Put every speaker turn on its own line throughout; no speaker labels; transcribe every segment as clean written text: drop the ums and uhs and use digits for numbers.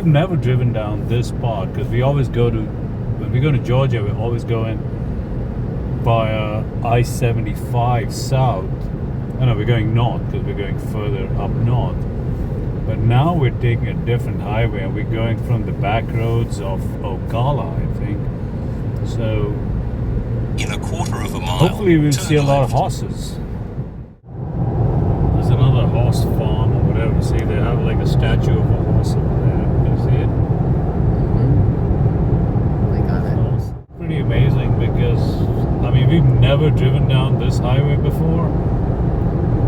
we've never driven down this part because we always go to, when we go to Georgia, we always go in via I-75 south. Oh no, we're going north because we're going further up north. But now we're taking a different highway and we're going from the back roads of Ocala, I think. So
in a quarter of a mile,
hopefully we'll see a lot of horses. There's another horse farm or whatever. See, they have like a statue of a horse over there. Can you see it?
I got it.
It's pretty amazing because, I mean, we've never driven down this highway before.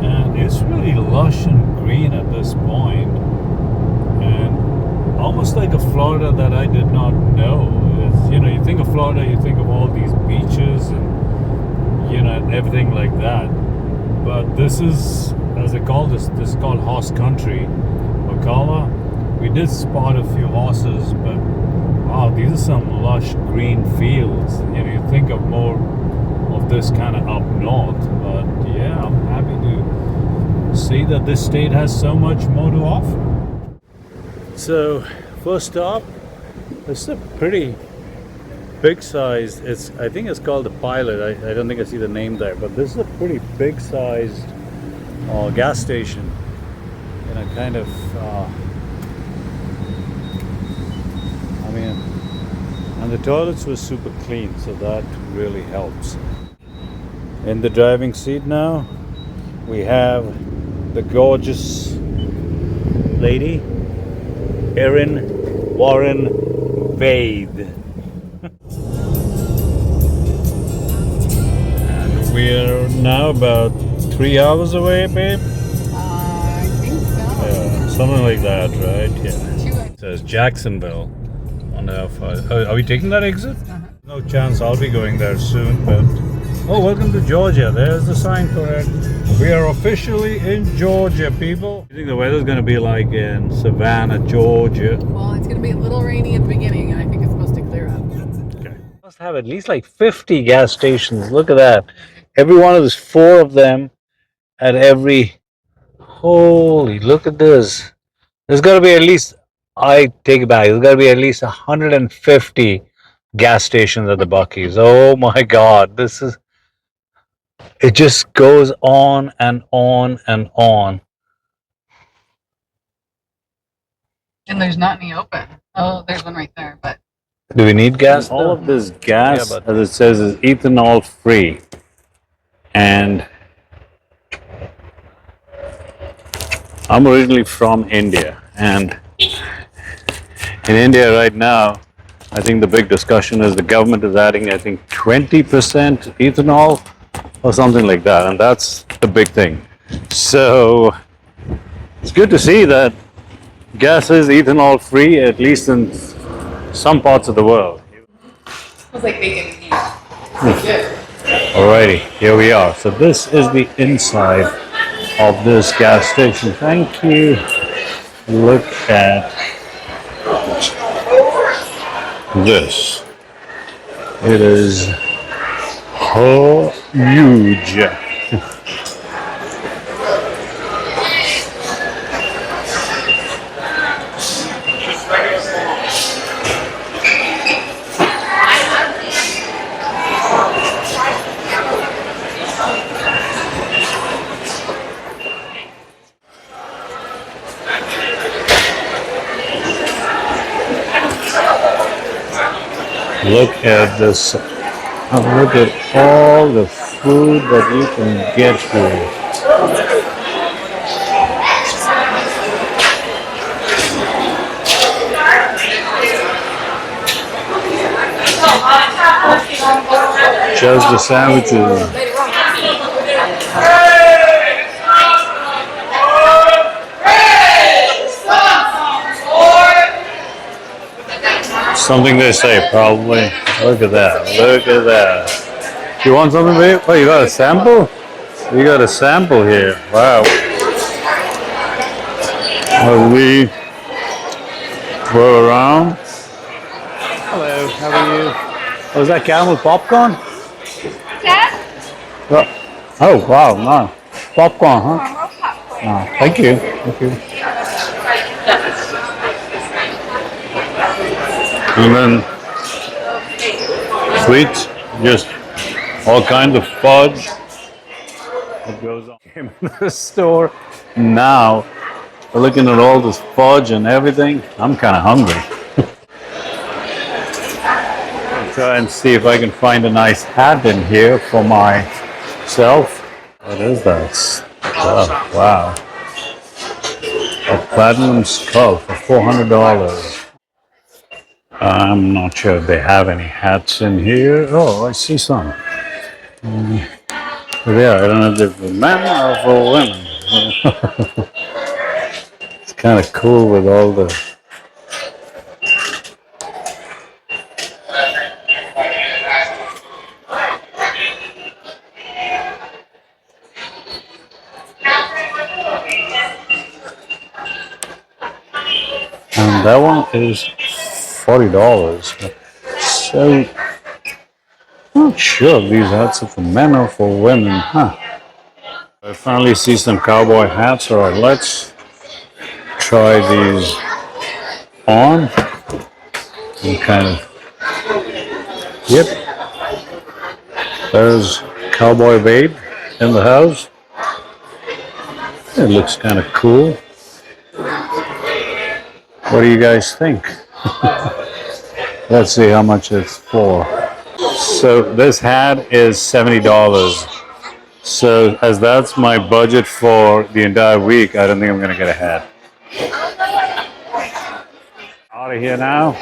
And it's really lush and green at this point. And almost like a Florida that I did not know. It's, you know, you think of Florida, you think of all these beaches and, you know, and everything like that. But this is, as they call this is called horse country, Ocala. We did spot a few horses, but wow, these are some lush green fields. You know, you think of more of this kind of up north, but yeah, I'm happy to see that this state has so much more to offer. So, first stop, this is a pretty big sized, I think it's called the Pilot. I don't think I see the name there, but this is a pretty big sized gas station. You know, kind of, I mean, and the toilets were super clean, so that really helps. In the driving seat now, we have the gorgeous lady, Erin Warren Vade. And we're now about 3 hours away, babe?
I think so.
Yeah, something like that, right? Yeah. It says Jacksonville. On how far. Are we taking that exit? No chance I'll be going there soon, but oh, welcome to Georgia. There's the sign for it. We are officially in Georgia, people. You think the weather's going to be like in Savannah, Georgia?
Well, it's going to be a little rainy at the beginning, and I think it's supposed to clear up.
Okay. Must have at least like 50 gas stations. Look at that. Every one of those, 4 of them at every. Holy, look at this. There's got to be at least, I take it back, there's got to be at least 150 gas stations at the Buc-ee's. Oh my God, this is, it just goes on and on and on.
And there's not any open. Oh, there's one right there, but
Do we need gas? All of this gas, as it says, is ethanol free. And I'm originally from India, and in India right now, I think the big discussion is the government is adding, I think, 20% ethanol or something like that, and that's the big thing. So it's good to see that gas is ethanol free, at least in some parts of the world.
it's like bacon. Good.
Alrighty, here we are. So this is the inside of this gas station. Thank you. Look at this. It is huge. Look at this. Look at all the food that you can get here. Just the sandwiches. Something they say, probably. Look at that. Look at that. You want something, babe? Oh, you got a sample? You got a sample here. Wow. Well, we were around. Hello, how are you? Oh, is that caramel popcorn?
Yes.
Oh, wow, no. Popcorn, huh? Oh, thank you. Thank you. And then sweets, just all kinds of fudge that goes on. Came in the store now, looking at all this fudge and everything. I'm kind of hungry. I'll try and see if I can find a nice hat in here for myself. What is that? Oh, wow. A platinum skull for $400. I'm not sure if they have any hats in here. Oh, I see some. Yeah, I don't know if they're for men or for women. It's kind of cool with all the. And that one is $40. So, not sure if these hats are for men or for women, huh? I finally see some cowboy hats. All right, let's try these on. And kind of, yep. There's Cowboy Babe in the house. It looks kind of cool. What do you guys think? Let's see how much it's for. So this hat is $70. So as that's my budget for the entire week, I don't think I'm gonna get a hat. Out of here now.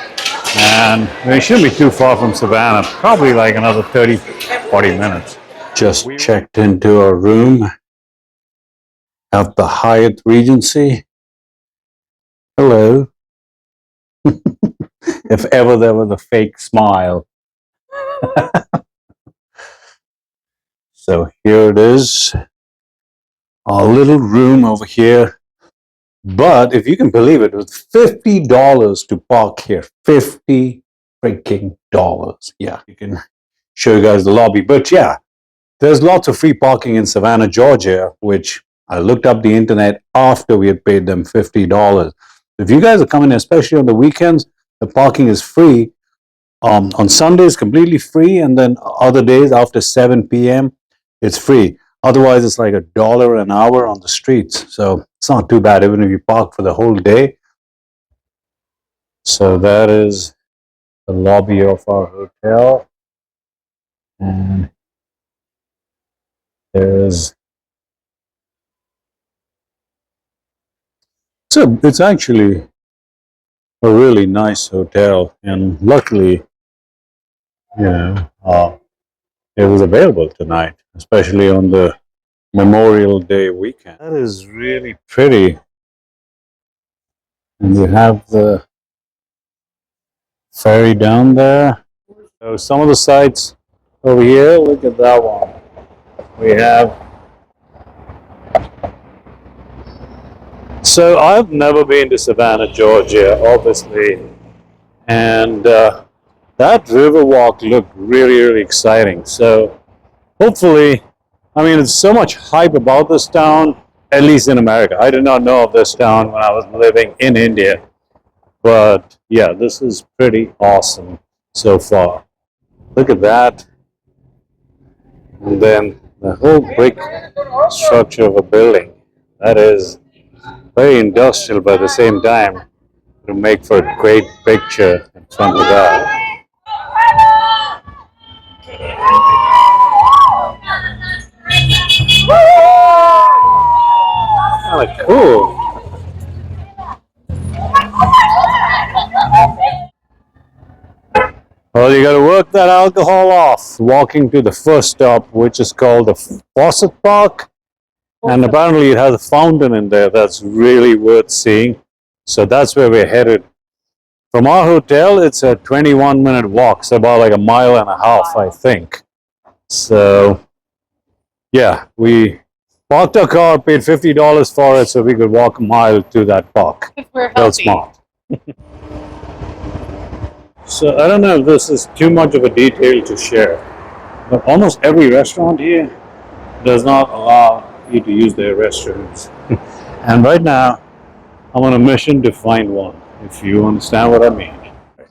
And it shouldn't be too far from Savannah, probably like another 30, 40 minutes. Just checked into a room at the Hyatt Regency. Hello. If ever there was a fake smile. So here it is, a little room over here. But if you can believe it, it was $50 to park here. $50 freaking dollars. Yeah, you can show you guys the lobby. But yeah, there's lots of free parking in Savannah, Georgia, which I looked up the internet after we had paid them $50. If you guys are coming, especially on the weekends, the parking is free. On Sundays, completely free, and then other days after 7 p.m., it's free. Otherwise, it's like $1 an hour on the streets. So it's not too bad, even if you park for the whole day. So that is the lobby of our hotel. And there's... So it's actually a really nice hotel. And luckily, it was available tonight, especially on the Memorial Day weekend. That is really pretty. And you have the ferry down there. So some of the sites over here, look at that one. We have... So I've never been to Savannah, Georgia, obviously. And that river walk looked really, really exciting. So hopefully, I mean, there's so much hype about this town, at least in America. I did not know of this town when I was living in India. But yeah, this is pretty awesome so far. Look at that. And then the whole brick structure of a building. That is very industrial, but at the same time, it'll make for a great picture in front of that. Kind of cool. Well, you got to work that alcohol off, walking to the first stop, which is called the Fawcett Park. And apparently it has a fountain in there that's really worth seeing. So that's where we're headed. From our hotel, it's a 21-minute walk. So about like a mile and a half, I think. So, yeah, we parked our car, paid $50 for it so we could walk a mile to that park.
If we're
Real
healthy.
smart. So I don't know if this is too much of a detail to share, but almost every restaurant here does not allow you to use their restrooms. And right now, I'm on a mission to find one, if you understand what I mean.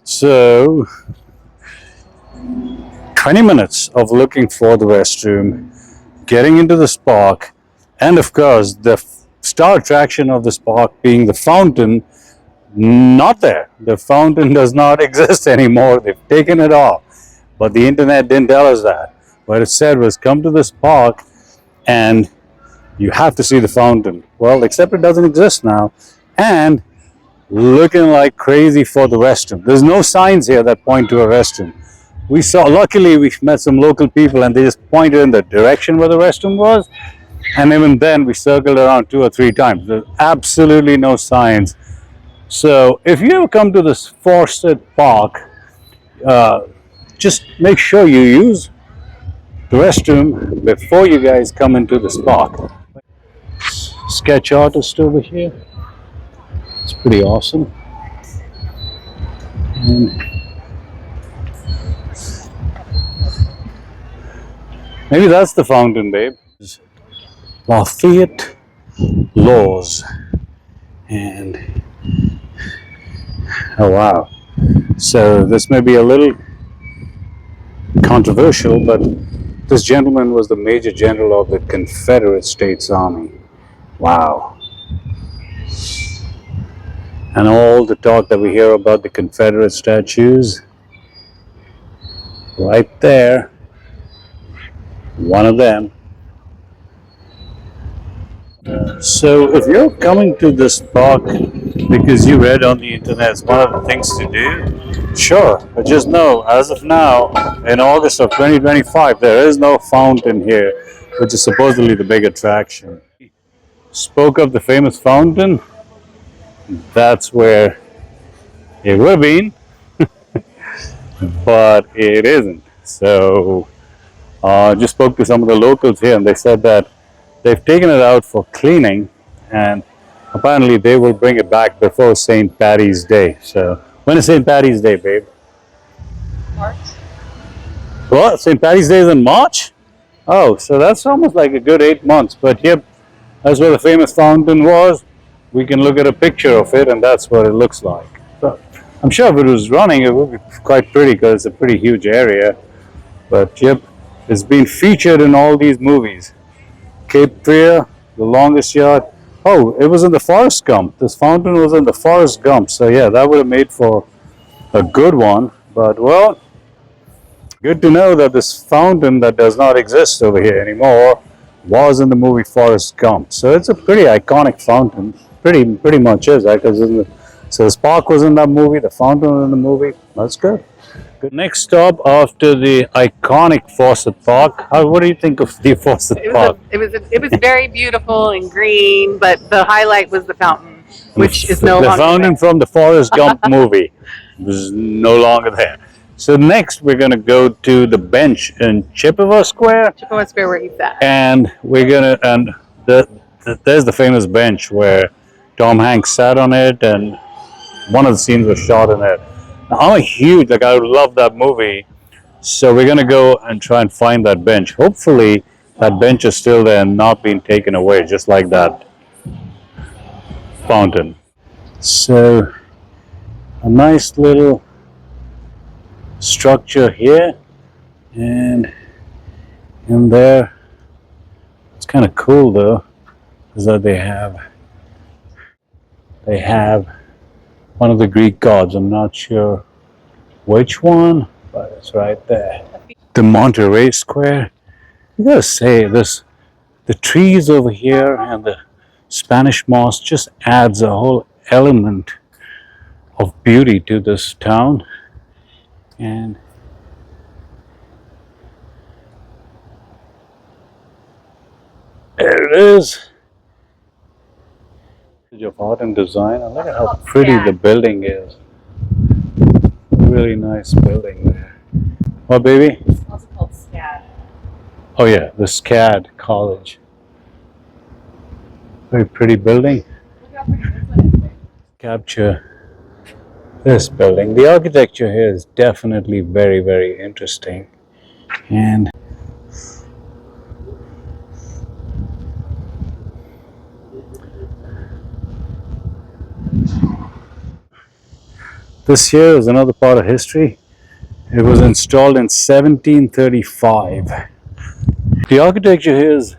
So 20 minutes of looking for the restroom, getting into this park, and of course, the star attraction of this park being the fountain, not there. The fountain does not exist anymore. They've taken it off. But the internet didn't tell us that. What it said was come to this park and you have to see the fountain. Well, except it doesn't exist now. And looking like crazy for the restroom. There's no signs here that point to a restroom. We saw, luckily, we met some local people and they just pointed in the direction where the restroom was. And even then, we circled around 2 or 3 times. There's absolutely no signs. So, if you ever come to this forested park, just make sure you use the restroom before you guys come into this park. Sketch artist over here. It's pretty awesome. And maybe that's the fountain, babe. Lafayette Laws. And oh wow. So this may be a little controversial, but this gentleman was the Major General of the Confederate States Army. Wow. And all the talk that we hear about the Confederate statues, right there, one of them. So if you're coming to this park because you read on the internet it's one of the things to do, sure, but just know, as of now, in August of 2025, there is no fountain here, which is supposedly the big attraction. Spoke of the famous fountain, that's where it would have been, but it isn't. So just spoke to some of the locals here and they said that they've taken it out for cleaning and apparently they will bring it back before St. Patty's Day. So when is St. Patty's Day, babe?
March.
What? St. Patty's Day is in March? Oh, so that's almost like a good 8 months. But yep, that's where the famous fountain was. We can look at a picture of it and that's what it looks like. So I'm sure if it was running, it would be quite pretty because it's a pretty huge area. But yep, it's been featured in all these movies. Cape Fear, The Longest Yard. Oh, it was in the Forrest Gump. This fountain was in the Forrest Gump. So yeah, that would have made for a good one. But well, good to know that this fountain that does not exist over here anymore was in the movie Forrest Gump. So it's a pretty iconic fountain. Pretty much is. So this park was in that movie. The fountain was in the movie. That's good. Next stop after the iconic Fawcett Park. What do you think of the Fawcett Park?
It was very beautiful and green, but the highlight was the fountain, which is no
the
longer
fountain
there.
from the Forrest Gump movie was no longer there. So next we're gonna go to the bench in Chippewa Square,
Chippewa Square where he's at.
and there's the famous bench where Tom Hanks sat on it, and one of the scenes was shot in it. Now, I'm a huge, I love that movie. So we're gonna go and try and find that bench. Hopefully that bench is still there and not being taken away, just like that fountain. So a nice little structure here, and in there, it's kind of cool though, is that they have one of the Greek gods. I'm not sure which one, but it's right there. The Monterey Square. You gotta say this, the trees over here and the Spanish moss just adds a whole element of beauty to this town. And there it is. Of art and design. And look at how pretty the building is. Really nice building there. What, baby?
It's also called SCAD.
Oh yeah, the SCAD College. Very pretty building. Capture this building. The architecture here is definitely very, very interesting. And This here is another part of history. It was installed in 1735. The architecture here is,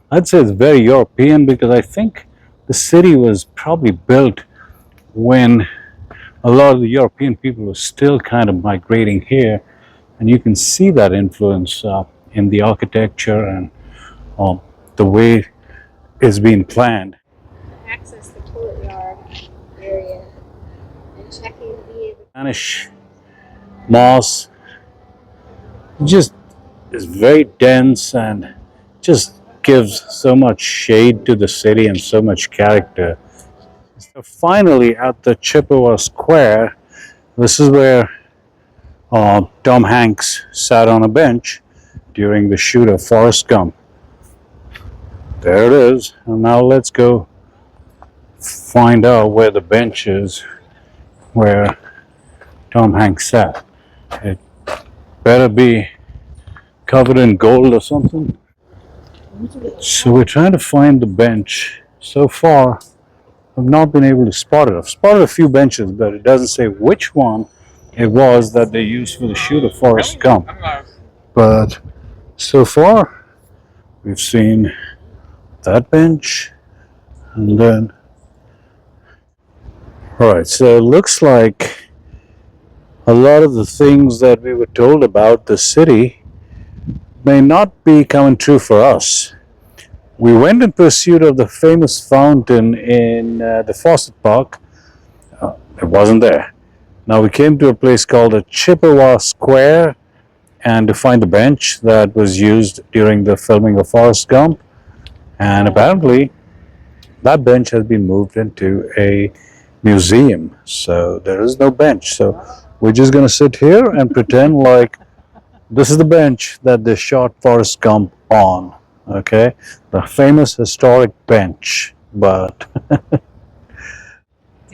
I'd say it's very European, because I think the city was probably built when a lot of the European people were still kind of migrating here, and you can see that influence in the architecture and the way it's being planned.
Access the courtyard area and checking the
Spanish moss just is very dense and just gives so much shade to the city and so much character. So finally, at the Chippewa Square, this is where Tom Hanks sat on a bench during the shoot of Forrest Gump. There it is. And now let's go find out where the bench is where Tom Hanks sat. It better be covered in gold or something. So we're trying to find the bench. So far, I've not been able to spot it. I've spotted a few benches, but it doesn't say which one it was that they used for the shoot of Forrest Gump. But so far, we've seen that bench, and then, alright, so it looks like a lot of the things that we were told about the city may not be coming true for us. We went in pursuit of the famous fountain in the Fawcett Park. It wasn't there. Now we came to a place called the Chippewa Square, and to find the bench that was used during the filming of Forrest Gump. And apparently, that bench has been moved into a museum. So there is no bench. So we're just going to sit here and pretend like this is the bench that they shot Forrest Gump on. Okay? The famous historic bench. But
Do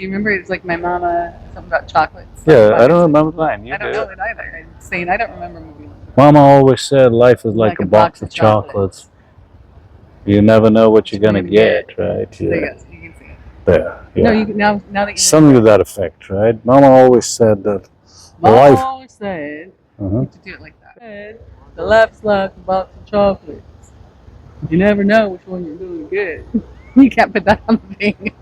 you remember it was like my mama, something about chocolates?
yeah, I don't remember the line.
I don't know it either. I'm saying I don't remember a movie like that.
Mama always said life is like a box of chocolates. You never know what you're going to get, right?
Yeah.
Yeah.
You can see it.
There. Yeah.
No, you now that you
Something to that effect, right? Mama always said that
Mama
life.
always said
Uh-huh.
to do it like that. The life's like a box of chocolates. You never know which one you're going to get. You can't put that on the thing.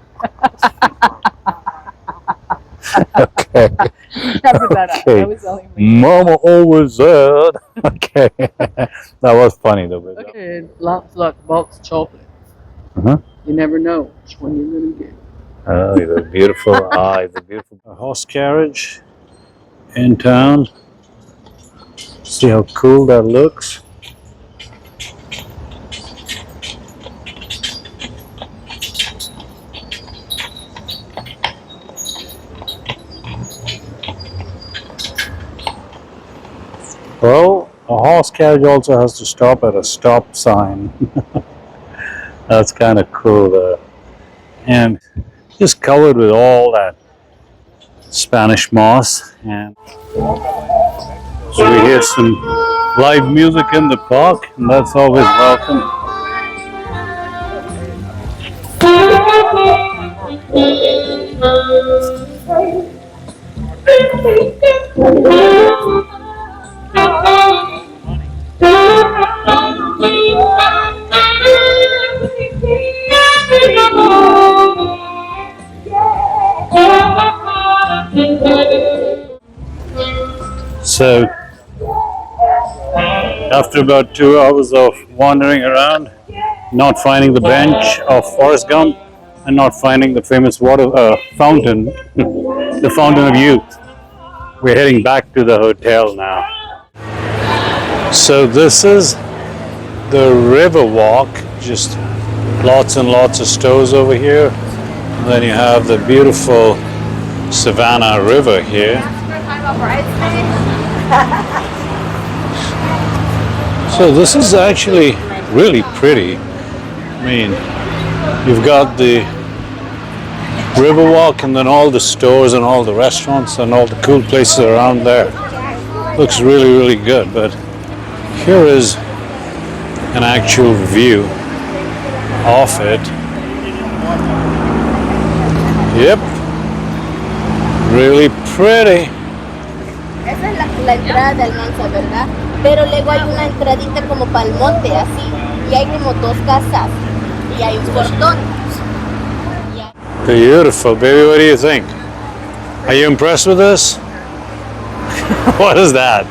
Okay.
You can't put that on.
Okay.
That was only me.
Mama always said. Okay. That was funny though. But
Okay, life's like a box of chocolates.
Uh-huh.
You never know which one you're going to get.
Oh, the beautiful eyes, the beautiful horse carriage in town. See how cool that looks. Well, a horse carriage also has to stop at a stop sign. That's kind of cool. And just covered with all that Spanish moss. And so we hear some live music in the park, and that's always welcome. So, after about 2 hours of wandering around, not finding the bench of Forrest Gump, and not finding the famous water fountain, the fountain of youth, we're heading back to the hotel now. So this is the river walk, just lots and lots of stores over here. And then you have the beautiful Savannah River here. So this is actually really pretty. I mean, you've got the Riverwalk and then all the stores and all the restaurants and all the cool places around there. Looks really, really good. But here is an actual view of it. Yep. Really pretty.
Esa es la entrada del Almanza, ¿verdad? Pero luego hay una entradita como para el monte, así. Y hay como dos casas. Y hay un portón.
Beautiful, baby. What do you think? Are you impressed with this? What is that?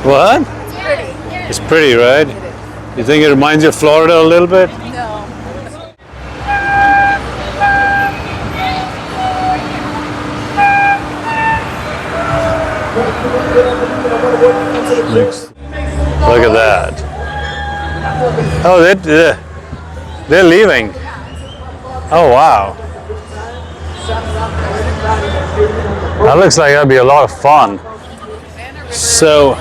What?
It's pretty.
It's pretty, right? You think it reminds you of Florida a little bit?
No.
Look at that. Oh, they're leaving. Oh, wow. That looks like that'd be a lot of fun. So,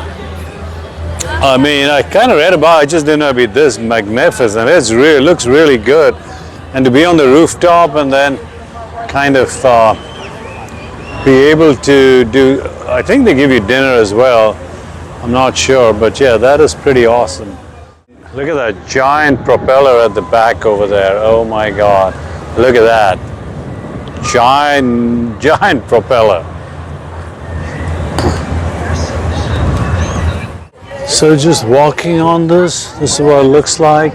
I mean, I kind of read about it, I just didn't know it'd be this magnificent. It looks really good. And to be on the rooftop and then kind of be able to do, I think they give you dinner as well. I'm not sure, but yeah, that is pretty awesome. Look at that giant propeller at the back over there. Oh my God. Look at that. Giant propeller. So just walking on this is what it looks like.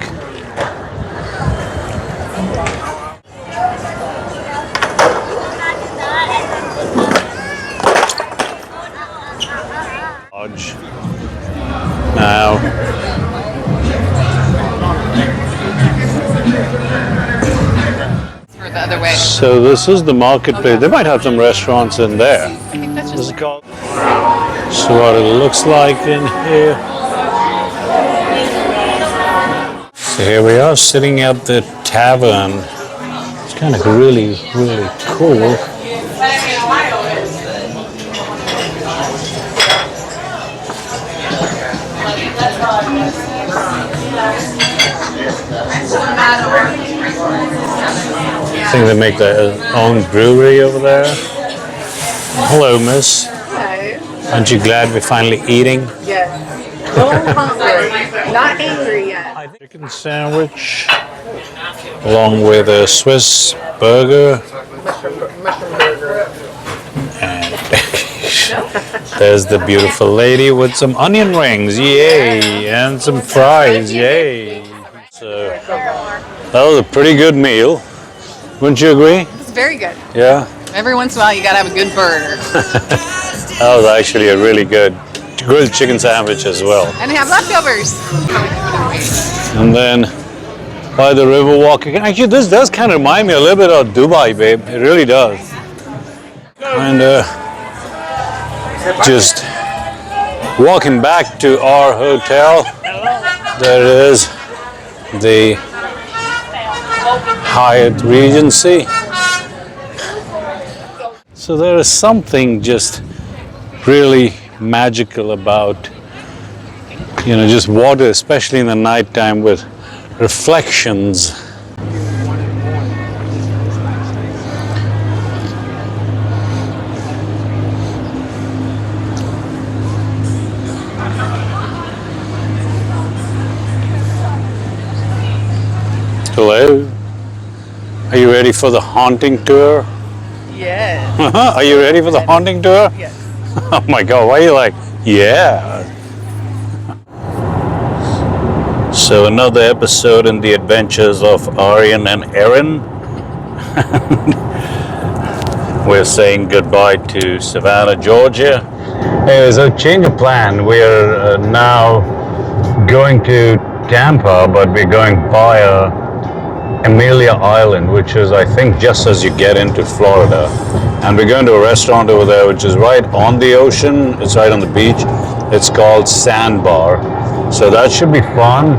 Now,
For the other way.
so this is the marketplace. They might have some restaurants in there.
I think that's
This is
just
called. So what it looks like in here. So here we are sitting at the tavern. It's kind of really cool. I think they make their own brewery over there. Hello, miss. Aren't you glad we're finally eating?
yes. A little hungry. Not angry yet.
Chicken sandwich, along with a Swiss burger.
Mushroom burger.
And there's the beautiful lady with some onion rings, yay, and some fries, yay. So that was a pretty good meal. Wouldn't you agree?
It's very good.
Yeah.
Every once in a while, you gotta have a good burger.
That was actually a really good grilled chicken sandwich as well.
And have leftovers.
And then by the river walking. Actually, this does kind of remind me a little bit of Dubai, babe. It really does. And just walking back to our hotel, there is the Hyatt Regency. So there is something just really magical about, you know, just water, especially in the nighttime with reflections. Hello? Are you ready for the haunting tour?
Yes.
Are you ready for the haunting tour?
Yes.
Oh my God, why are you like, yeah? So another episode in the adventures of Aryan and Erin. We're saying goodbye to Savannah, Georgia. Hey, so change of plan. We're now going to Tampa, but we're going via Amelia Island, which is, I think, just as you get into Florida. And we're going to a restaurant over there, which is right on the ocean. It's right on the beach. It's called Sandbar. So that should be fun.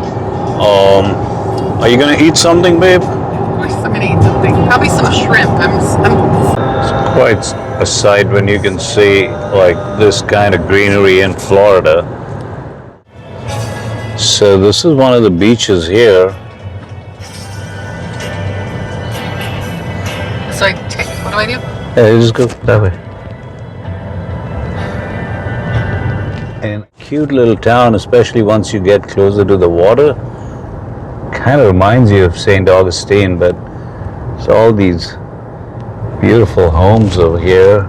Are you going to eat something, babe?
Of course, I'm gonna eat something. Probably some shrimp.
It's quite a sight when you can see like this kind of greenery in Florida. So this is one of the beaches here.
So what do I do?
Yeah, you just go that way. And cute little town, especially once you get closer to the water. Kind of reminds you of St. Augustine, but it's all these beautiful homes over here.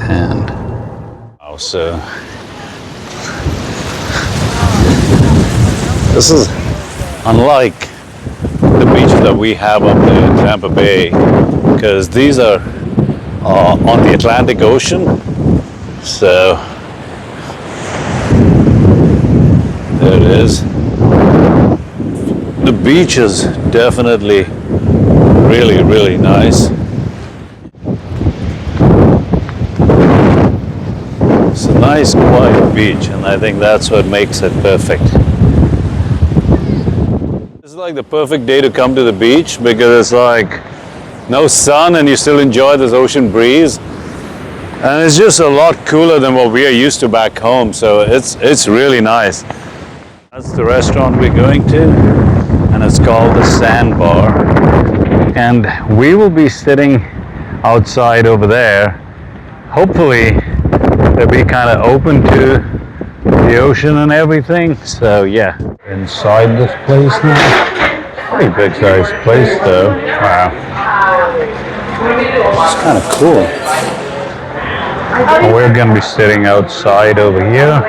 And also, this is unlike the beaches that we have up there in Tampa Bay, because these are on the Atlantic Ocean. So there it is. The beach is definitely really, really nice. It's a nice, quiet beach, and I think that's what makes it perfect. This is like the perfect day to come to the beach because it's like no sun and you still enjoy this ocean breeze. And it's just a lot cooler than what we are used to back home, so it's really nice. That's the restaurant we're going to, and it's called the Sandbar. And we will be sitting outside over there. Hopefully they'll be kind of open to the ocean and everything. So yeah, inside this place now. Pretty big size place though. Wow. It's kind of cool. We're going to be sitting outside over here.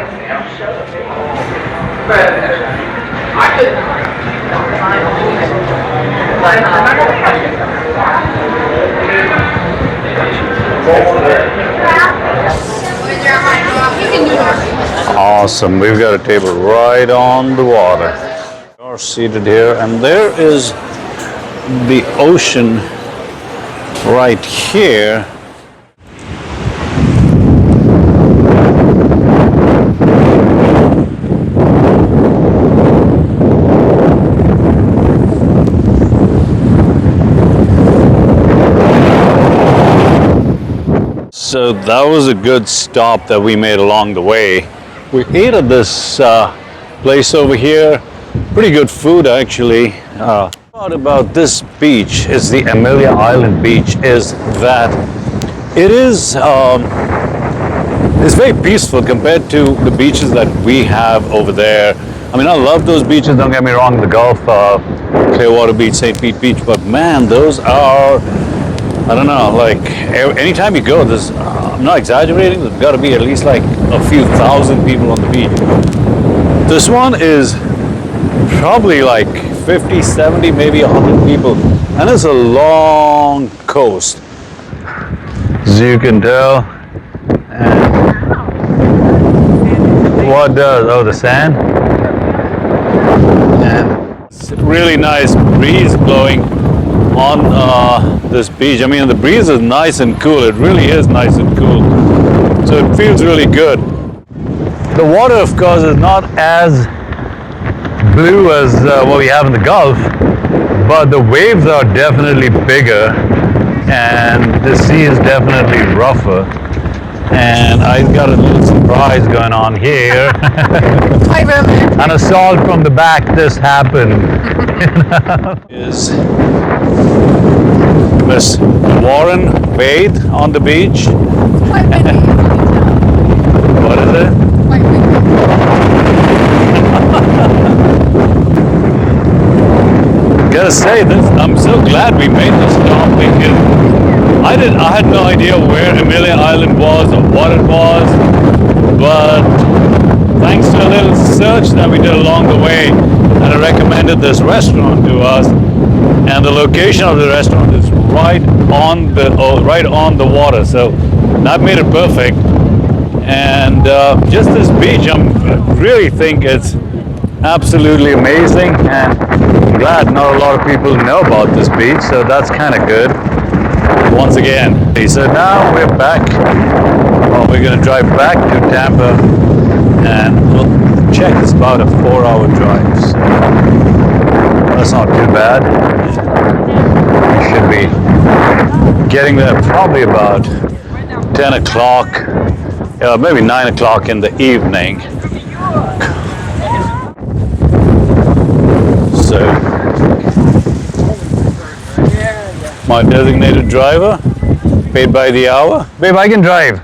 Awesome. We've got a table right on the water. We are seated here, and there is the ocean right here. So that was a good stop that we made along the way. We ate at this place over here. Pretty good food actually. About this beach is the Amelia Island beach is that it is it's very peaceful compared to the beaches that we have over there. I mean, I love those beaches, don't get me wrong, the Gulf, Clearwater Beach, St. Pete Beach, but man, those are, I don't know, like anytime you go, there's, I'm not exaggerating, there's got to be at least like a few thousand people on the beach. This one is probably like 50, 70, maybe 100 people, and it's a long coast, as you can tell. And what does, oh, the sand? And it's a really nice breeze blowing on this beach. I mean, the breeze is nice and cool. It really is nice and cool. So it feels really good. The water, of course, is not as blue as what we have in the Gulf, but the waves are definitely bigger and the sea is definitely rougher. And I got a little surprise going on here. An assault from the back, this happened. Is Miss Warren bathed on the beach? What is it? Gotta say this, I'm so glad we made this stop because I had no idea where Amelia Island was or what it was, but thanks to a little search that we did along the way, and I recommended this restaurant to us, and the location of the restaurant is right on the water, so that made it perfect. And just this beach, I really think it's absolutely amazing, and I'm glad not a lot of people know about this beach, so that's kind of good. Once again, so now we're back. Well, we're going to drive back to Tampa, and we'll check. It's about a 4-hour drive, so that's not too bad. We should be getting there probably about 10 o'clock, maybe 9 o'clock in the evening. So, my designated driver, paid by the hour. Babe, I can drive.